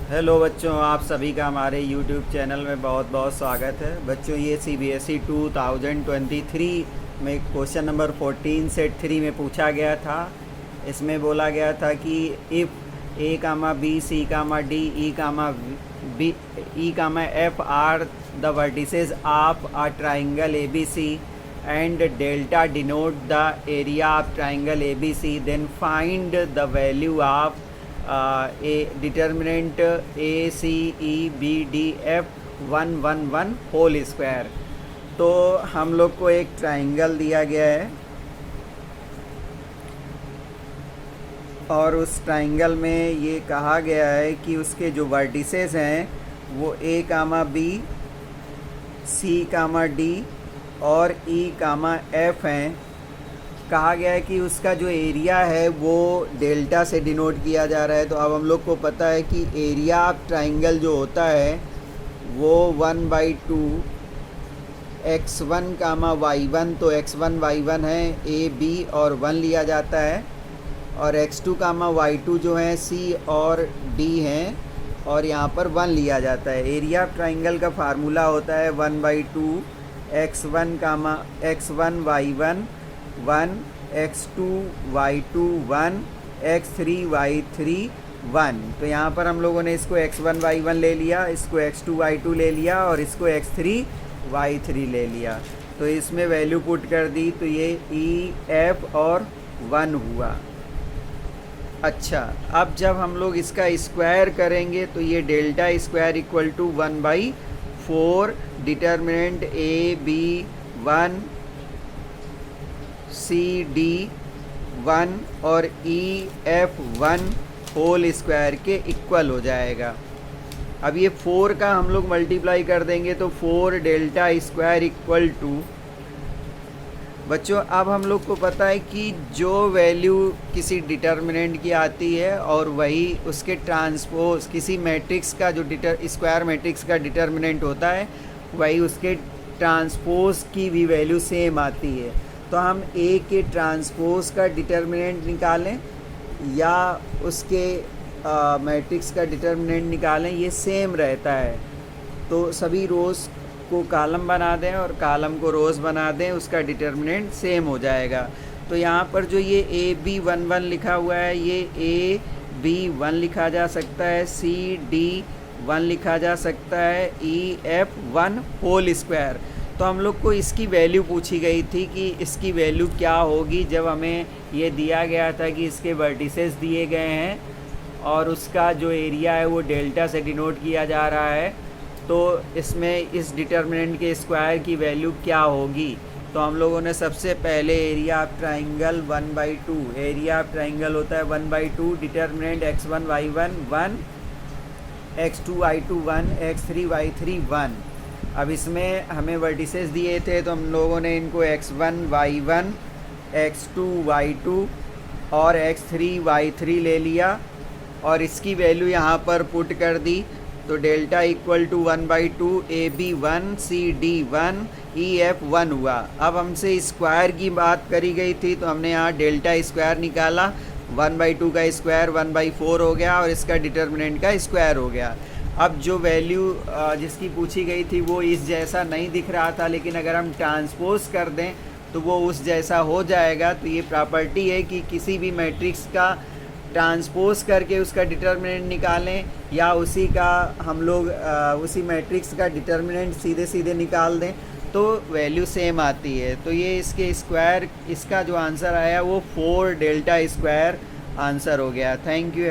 Hello बच्चों, आप सभी का हमारे YouTube चैनल में बहुत बहुत स्वागत है। बच्चों, ये CBSE 2023 में क्वेश्चन नंबर 14 सेट 3 में पूछा गया था। इसमें बोला गया था कि if A, B, C, D, E, F are the vertices of a triangle ABC and delta denote the area of triangle ABC, then find the value of a determinant ACEBDF 111 whole square. तो हम लोग को एक triangle दिया गया है और उस ट्राइंगल में ये कहा गया है कि उसके जो वर्टिसेस हैं वो A, B, C, D और E, F हैं। कहा गया है कि उसका जो एरिया है वो डेल्टा से डिनोट किया जा रहा है। तो अब हम लोग को पता है कि एरिया ऑफ ट्राइंगल जो होता है वो 1/2 x1, y1, तो x1, y1 है A, B और 1 लिया जाता है, और x2, y2 जो है C और D हैं और यहाँ पर 1 लिया जाता है। एरिया ऑफ ट्राइंगल का फार्मूला होता है 1/2 x1, y1 1, x2, y2 1, x3, y3 1। तो यहाँ पर हम लोगों ने इसको x1, y1 ले लिया, इसको x2, y2 ले लिया और इसको x3, y3 ले लिया। तो इसमें वैल्यू पुट कर दी तो ये E, F और 1 हुआ। अच्छा, अब जब हम लोग इसका स्क्वायर करेंगे तो ये delta square equal to 1/4 determinant A, B 1, C, D 1 और E, F 1 होल स्क्वायर के इक्वल हो जाएगा। अब ये 4 का हम लोग मल्टीप्लाई कर देंगे तो 4 डेल्टा स्क्वायर इक्वल टू, बच्चों अब हम लोग को पता है कि जो वैल्यू किसी डिटर्मिनेंट की आती है और वही उसके ट्रांसपोज किसी मैट्रिक्स का जो स्क्वायर मैट्रिक्स का डिटर्मिनेंट होता है वही उसके ट्रांसपोज की भी वैल्यू सेम आती है। तो हम A के ट्रांसपोज का डिटर्मिनेंट निकालें या उसके मैट्रिक्स का डिटर्मिनेंट निकालें, ये सेम रहता है। तो सभी रोज़ को कॉलम बना दें और कॉलम को रोज़ बना दें, उसका डिटर्मिनेंट सेम हो जाएगा। तो यहाँ पर जो ये AB11 लिखा हुआ है ये AB1 लिखा जा सकता है, CD1 लिखा जा सकता है, EF1 होल स्क्वायर। तो हम लोग को इसकी वैल्यू पूछी गई थी कि इसकी वैल्यू क्या होगी जब हमें ये दिया गया था कि इसके वर्टिसेस दिए गए हैं और उसका जो एरिया है वो डेल्टा से डिनोट किया जा रहा है। तो इसमें इस डिटर्मिनेंट के स्क्वायर की वैल्यू क्या होगी। तो हम लोगों ने सबसे पहले area of triangle 1/2, area of triangle होता है 1/2 determinant x1, y1 1, x2, y2 1, x3, y3 1। अब इसमें हमें वर्टिसेस दिए थे तो हम लोगों ने इनको x1, y1, x2, y2 और x3, y3 ले लिया और इसकी वैल्यू यहाँ पर पुट कर दी। तो delta equal to 1/2 AB1, CD1, EF1 हुआ। अब हमसे स्क्वायर की बात करी गई थी तो हमने यहाँ डेल्टा स्क्वायर निकाला, 1/2 का स्क्वायर 1/4 हो गया और इसका डिटर्मिनेंट का स्क्वायर हो गया। अब जो वैल्यू जिसकी पूछी गई थी वो इस जैसा नहीं दिख रहा था, लेकिन अगर हम ट्रांसपोज कर दें तो वो उस जैसा हो जाएगा। तो ये प्रॉपर्टी है कि किसी भी मैट्रिक्स का ट्रांसपोज करके उसका डिटर्मिनेंट निकालें या उसी का हम लोग उसी मैट्रिक्स का डिटर्मिनेंट सीधे सीधे निकाल दें तो वैल्यू सेम आती है। तो ये इसके स्क्वायर, इसका जो आंसर आया वो 4 डेल्टा स्क्वायर आंसर हो गया। Thank you.